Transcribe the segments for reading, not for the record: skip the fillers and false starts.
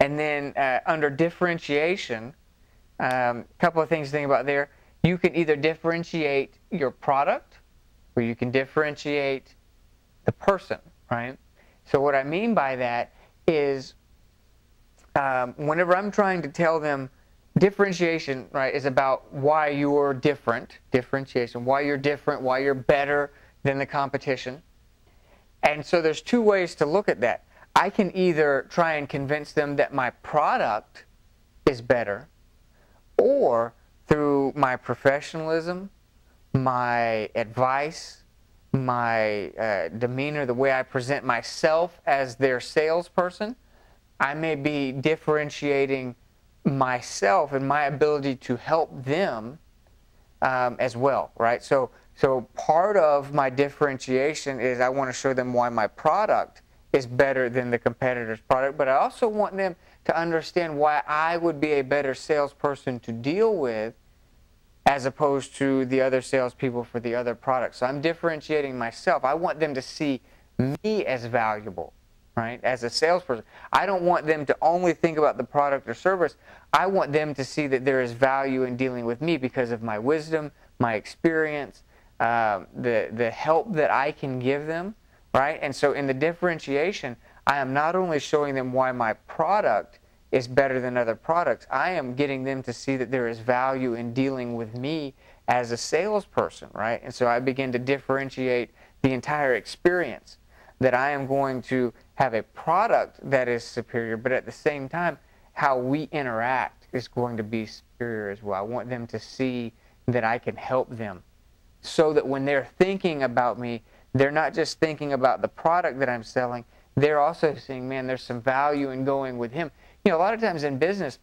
And then under differentiation, a couple of things to think about there. You can either differentiate your product or you can differentiate the person, right? So what I mean by that is whenever I'm trying to tell them differentiation, right, is about why you're different, differentiation, why you're different, why you're better than the competition. And so there's two ways to look at that. I can either try and convince them that my product is better, or through my professionalism, my advice, my demeanor, the way I present myself as their salesperson, I may be differentiating myself and my ability to help them as well, right? So part of my differentiation is I want to show them why my product is better than the competitor's product, but I also want them to understand why I would be a better salesperson to deal with as opposed to the other salespeople for the other products. So I'm differentiating myself. I want them to see me as valuable, right, as a salesperson. I don't want them to only think about the product or service. I want them to see that there is value in dealing with me because of my wisdom, my experience, the help that I can give them, right? And so in the differentiation, I am not only showing them why my product is better than other products, I am getting them to see that there is value in dealing with me as a salesperson, right? And so I begin to differentiate the entire experience, that I am going to have a product that is superior, but at the same time, how we interact is going to be superior as well. I want them to see that I can help them so that when they're thinking about me, they're not just thinking about the product that I'm selling, they're also seeing, man, there's some value in going with him. You know, a lot of times in business,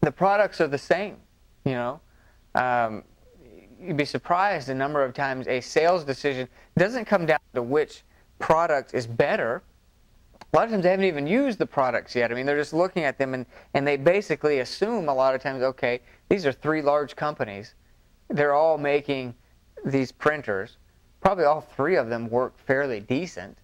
the products are the same, you know. You'd be surprised the number of times a sales decision doesn't come down to which product is better. A lot of times they haven't even used the products yet. I mean, they're just looking at them and they basically assume a lot of times, okay, these are three large companies. They're all making these printers. Probably all three of them work fairly decent.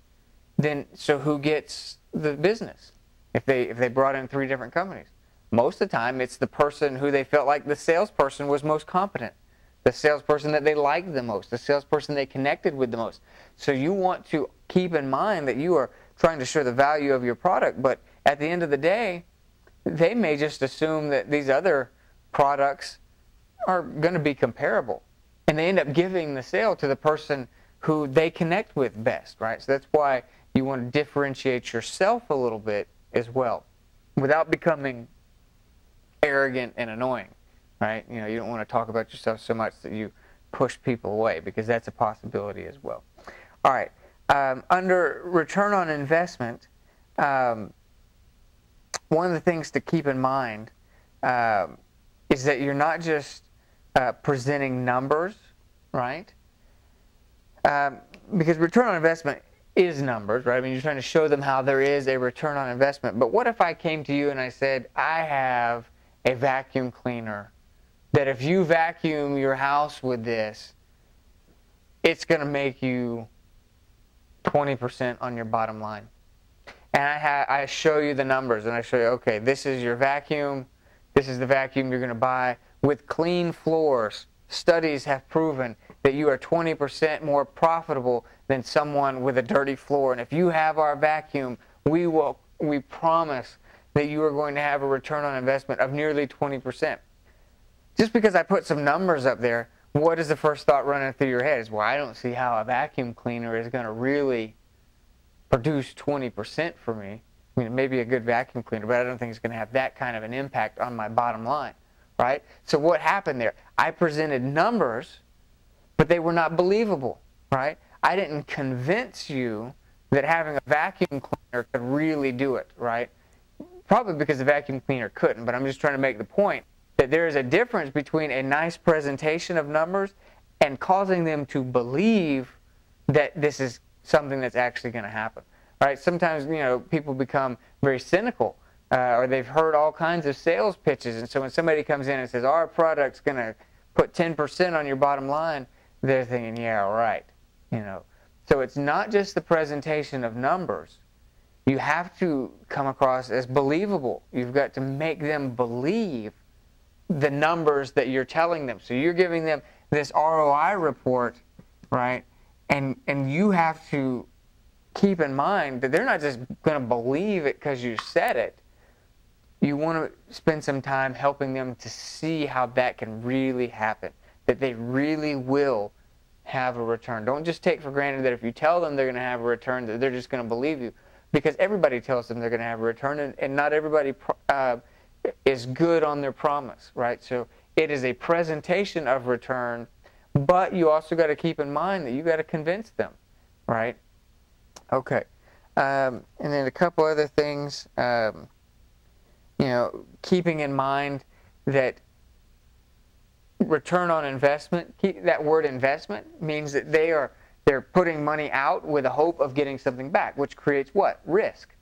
Then, so who gets the business if they brought in three different companies? Most of the time, it's the person who they felt like the salesperson was most competent, the salesperson that they liked the most, the salesperson they connected with the most. So you want to keep in mind that you are trying to show the value of your product, but at the end of the day, they may just assume that these other products are going to be comparable. And they end up giving the sale to the person who they connect with best, right? So that's why you want to differentiate yourself a little bit as well without becoming arrogant and annoying, right? You know, you don't want to talk about yourself so much that you push people away, because that's a possibility as well. All right. Under return on investment, one of the things to keep in mind is that you're not just presenting numbers, right? Because return on investment is numbers, right? I mean, you're trying to show them how there is a return on investment. But what if I came to you and I said, I have a vacuum cleaner that if you vacuum your house with this, it's going to make you 20% on your bottom line. And I show you the numbers, and I show you, okay, this is your vacuum. This is the vacuum you're going to buy. With clean floors, studies have proven that you are 20% more profitable than someone with a dirty floor. And if you have our vacuum, we promise that you are going to have a return on investment of nearly 20%. Just because I put some numbers up there, what is the first thought running through your head? Is, well, I don't see how a vacuum cleaner is going to really produce 20% for me. I mean, it may be a good vacuum cleaner, but I don't think it's going to have that kind of an impact on my bottom line, right? So what happened there? I presented numbers, but they were not believable, right? I didn't convince you that having a vacuum cleaner could really do it, right? Probably because the vacuum cleaner couldn't, but I'm just trying to make the point that there is a difference between a nice presentation of numbers and causing them to believe that this is something that's actually going to happen, right? Sometimes, you know, people become very cynical, or they've heard all kinds of sales pitches, and so when somebody comes in and says, our product's going to put 10% on your bottom line, they're thinking, yeah, right, you know. So it's not just the presentation of numbers, you have to come across as believable. You've got to make them believe the numbers that you're telling them. So you're giving them this ROI report, right? And you have to keep in mind that they're not just going to believe it because you said it. You want to spend some time helping them to see how that can really happen, that they really will have a return. Don't just take for granted that if you tell them they're going to have a return, that they're just going to believe you, because everybody tells them they're going to have a return, and not everybody is good on their promise, right? So it is a presentation of return, but you also got to keep in mind that you got to convince them, right? Okay, and then a couple other things. Keeping in mind that return on investment, that word investment means that they're putting money out with a hope of getting something back, which creates what? Risk.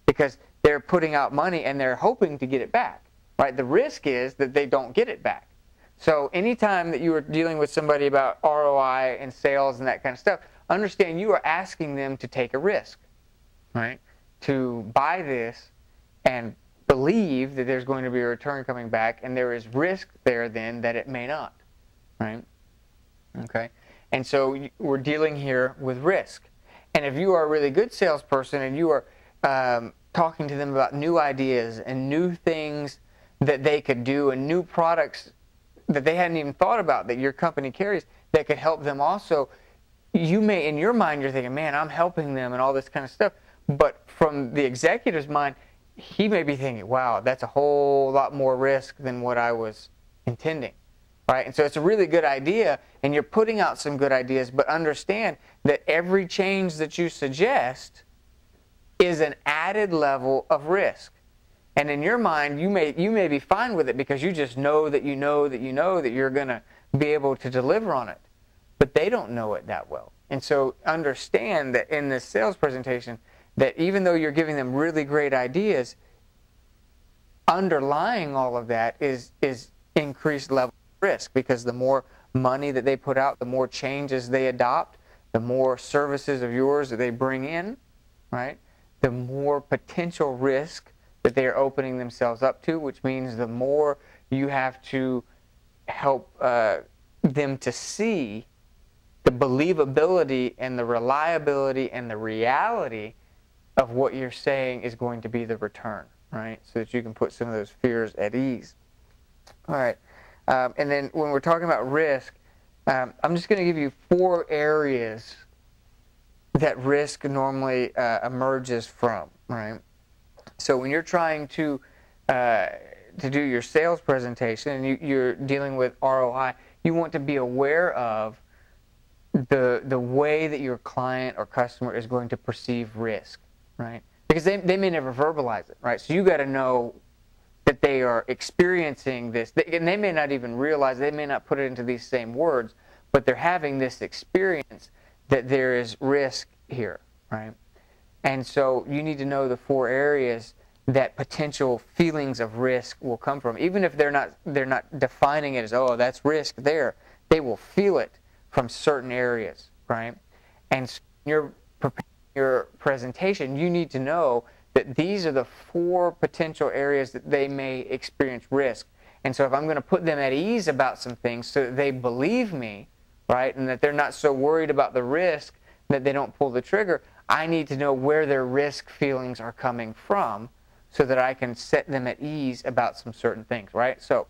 Because they're putting out money and they're hoping to get it back, right? The risk is that they don't get it back. So anytime that you are dealing with somebody about ROI and sales and that kind of stuff, understand you are asking them to take a risk, right? To buy this and believe that there's going to be a return coming back, and there is risk there then that it may not, right? Okay, and so we're dealing here with risk. And if you are a really good salesperson and you are talking to them about new ideas and new things that they could do and new products that they hadn't even thought about that your company carries that could help them also, you may, in your mind, you're thinking, man, I'm helping them and all this kind of stuff. But from the executive's mind, he may be thinking, wow, that's a whole lot more risk than what I was intending, right? And so it's a really good idea, and you're putting out some good ideas, but understand that every change that you suggest is an added level of risk. And in your mind, you may be fine with it because you just know that you know that you know that you're going to be able to deliver on it. But they don't know it that well. And so understand that in this sales presentation, that even though you're giving them really great ideas, underlying all of that is increased level of risk, because the more money that they put out, the more changes they adopt, the more services of yours that they bring in, right? The more potential risk that they are opening themselves up to, which means the more you have to help them to see the believability and the reliability and the reality of what you're saying is going to be the return, right? So that you can put some of those fears at ease. All right. And then when we're talking about risk, I'm just going to give you 4 areas that risk normally emerges from, right? So when you're trying to do your sales presentation and you're dealing with ROI, you want to be aware of the way that your client or customer is going to perceive risk, right? Because they may never verbalize it, right? So you got to know that they are experiencing this, and they may not even realize, they may not put it into these same words, but they're having this experience that there is risk here, right? And so you need to know the 4 areas that potential feelings of risk will come from. Even if they're not defining it as, oh, that's risk there, they will feel it from certain areas, right? And so when you're preparing your presentation, you need to know that these are the 4 potential areas that they may experience risk. And so if I'm going to put them at ease about some things so that they believe me, right, and that they're not so worried about the risk that they don't pull the trigger, I need to know where their risk feelings are coming from so that I can set them at ease about some certain things, right? So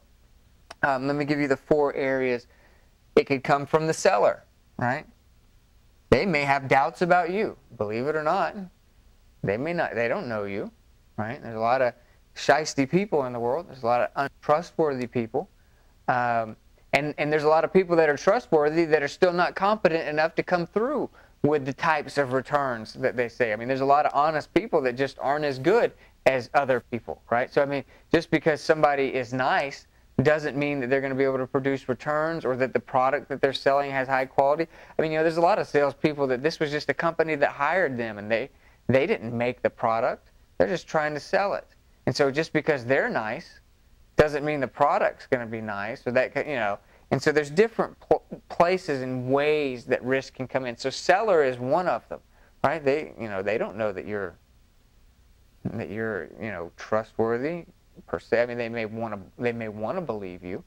let me give you the 4 areas. It could come from the seller, right? They may have doubts about you, believe it or not. They may not, they don't know you, right? There's a lot of shysty people in the world. There's a lot of untrustworthy people. And there's a lot of people that are trustworthy that are still not competent enough to come through with the types of returns that they say. I mean, there's a lot of honest people that just aren't as good as other people, right? So, I mean, just because somebody is nice doesn't mean that they're going to be able to produce returns or that the product that they're selling has high quality. I mean, there's a lot of salespeople that this was just a company that hired them and they didn't make the product. They're just trying to sell it. And so just because they're nice doesn't mean the product's going to be nice or that, And so there's different places and ways that risk can come in. So seller is one of them, right? They don't know that you're that you're, trustworthy per se. I mean, they may want to believe you,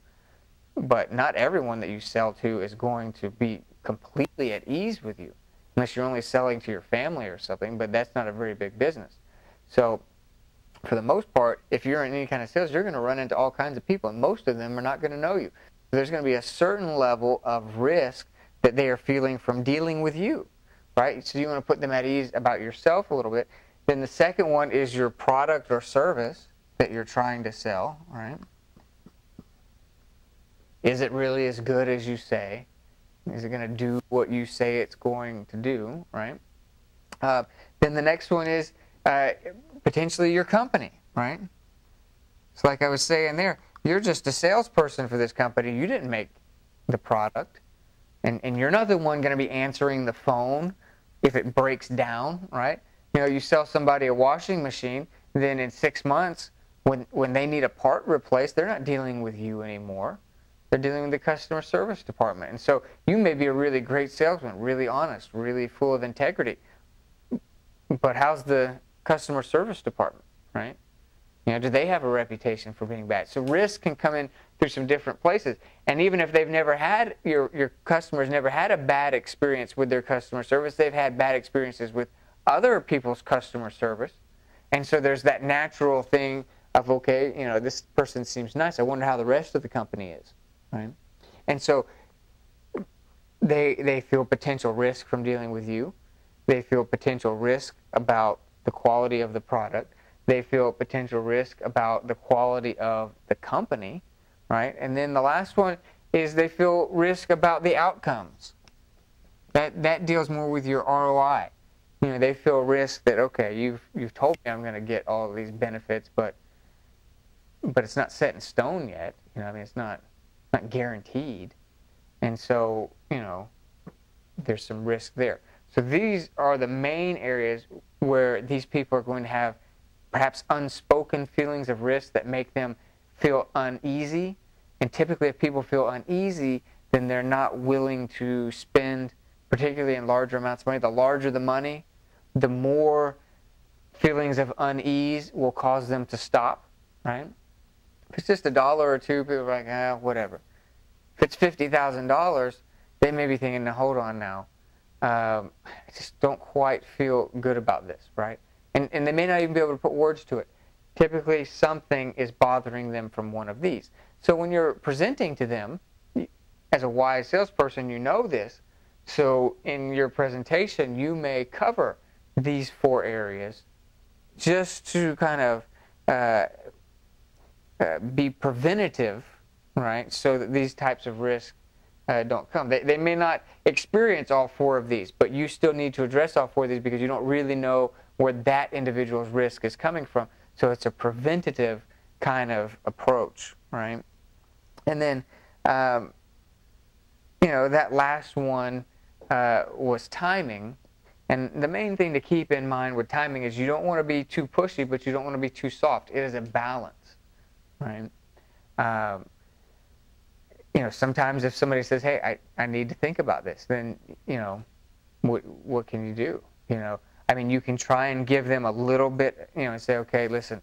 but not everyone that you sell to is going to be completely at ease with you, unless you're only selling to your family or something. But that's not a very big business. So, for the most part, if you're in any kind of sales, you're going to run into all kinds of people, and most of them are not going to know you. There's going to be a certain level of risk that they are feeling from dealing with you, right? So you want to put them at ease about yourself a little bit. Then the second one is your product or service that you're trying to sell, right? Is it really as good as you say? Is it going to do what you say it's going to do, right? Then the next one is potentially your company, right? So like I was saying there, you're just a salesperson for this company. You didn't make the product. And you're not the one going to be answering the phone if it breaks down, right? You sell somebody a washing machine, then in 6 months, when they need a part replaced, they're not dealing with you anymore. They're dealing with the customer service department. And so you may be a really great salesman, really honest, really full of integrity. But how's the customer service department, right? Do they have a reputation for being bad? So risk can come in through some different places. And even if they've never had, your customers never had a bad experience with their customer service, they've had bad experiences with other people's customer service. And so there's that natural thing of, okay, this person seems nice. I wonder how the rest of the company is, right? And so they feel potential risk from dealing with you. They feel potential risk about the quality of the product. They feel potential risk about the quality of the company, right? And then the last one is they feel risk about the outcomes. That deals more with your ROI. They feel risk that, okay, you've told me I'm going to get all of these benefits, but it's not set in stone yet. It's not guaranteed. And so, there's some risk there. So these are the main areas where these people are going to have perhaps unspoken feelings of risk that make them feel uneasy. And typically if people feel uneasy, then they're not willing to spend, particularly in larger amounts of money. The larger the money, the more feelings of unease will cause them to stop, right? If it's just $1 or $2, people are like, whatever. If it's $50,000, they may be thinking, now hold on now. I just don't quite feel good about this, right? And they may not even be able to put words to it. Typically, something is bothering them from one of these. So when you're presenting to them, as a wise salesperson, you know this. So in your presentation, you may cover these 4 areas just to kind of be preventative, right? So that these types of risks don't come. They may not experience all 4 of these, but you still need to address all 4 of these because you don't really know where that individual's risk is coming from. So it's a preventative kind of approach, right? And then, that last one was timing. And the main thing to keep in mind with timing is you don't want to be too pushy, but you don't want to be too soft. It is a balance, right? Sometimes if somebody says, hey, I need to think about this, then, what can you do? You can try and give them a little bit, and say, okay, listen,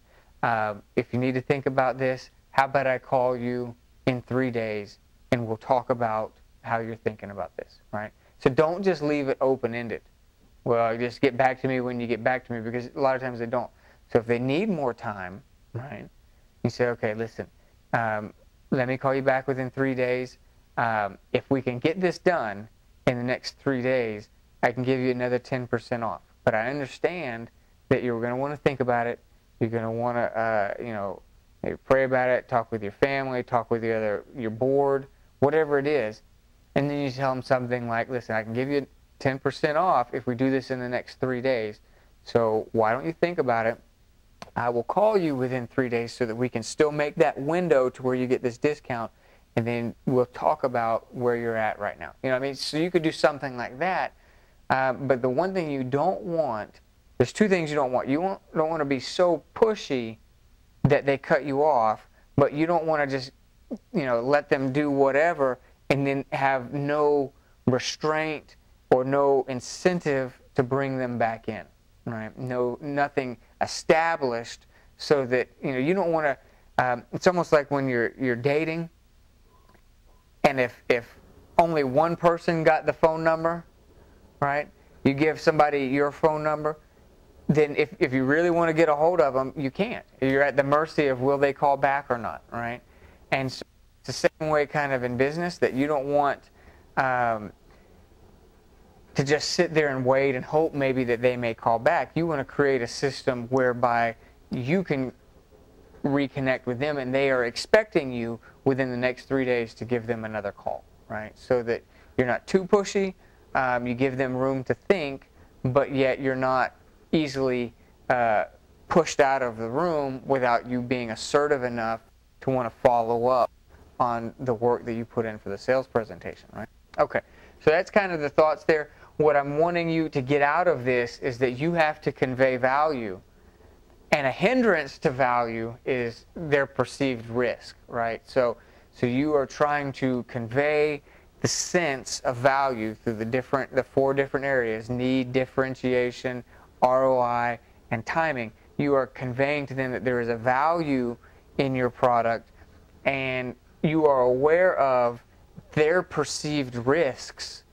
if you need to think about this, how about I call you in 3 days and we'll talk about how you're thinking about this, right? So don't just leave it open-ended. Well, just get back to me when you get back to me, because a lot of times they don't. So if they need more time, right, you say, okay, listen, let me call you back within 3 days. If we can get this done in the next 3 days, I can give you another 10% off. But I understand that you're going to want to think about it. You're going to want to, maybe pray about it, talk with your family, talk with your board, whatever it is. And then you tell them something like, listen, I can give you 10% off if we do this in the next 3 days. So why don't you think about it? I will call you within 3 days so that we can still make that window to where you get this discount, and then we'll talk about where you're at right now. So you could do something like that. But the one thing you don't want, there's 2 things you don't want. You don't want to be so pushy that they cut you off, but you don't want to just, let them do whatever and then have no restraint or no incentive to bring them back in, right? Nothing established so that you don't want to. It's almost like when you're dating, and if only one person got the phone number, right? You give somebody your phone number, then if you really want to get a hold of them, you can't. You're at the mercy of will they call back or not, right? And so it's the same way kind of in business, that you don't want to just sit there and wait and hope maybe that they may call back. You want to create a system whereby you can reconnect with them and they are expecting you within the next 3 days to give them another call, right? So that you're not too pushy, you give them room to think, but yet you're not easily pushed out of the room without you being assertive enough to want to follow up on the work that you put in for the sales presentation, right? Okay, so that's kind of the thoughts there. What I'm wanting you to get out of this is that you have to convey value, and a hindrance to value is their perceived risk, right? So you are trying to convey the sense of value through the 4 different areas: need, differentiation, ROI, and timing. You are conveying to them that there is a value in your product, and you are aware of their perceived risks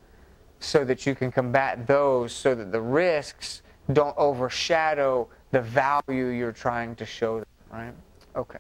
so that you can combat those, so that the risks don't overshadow the value you're trying to show them, right? Okay.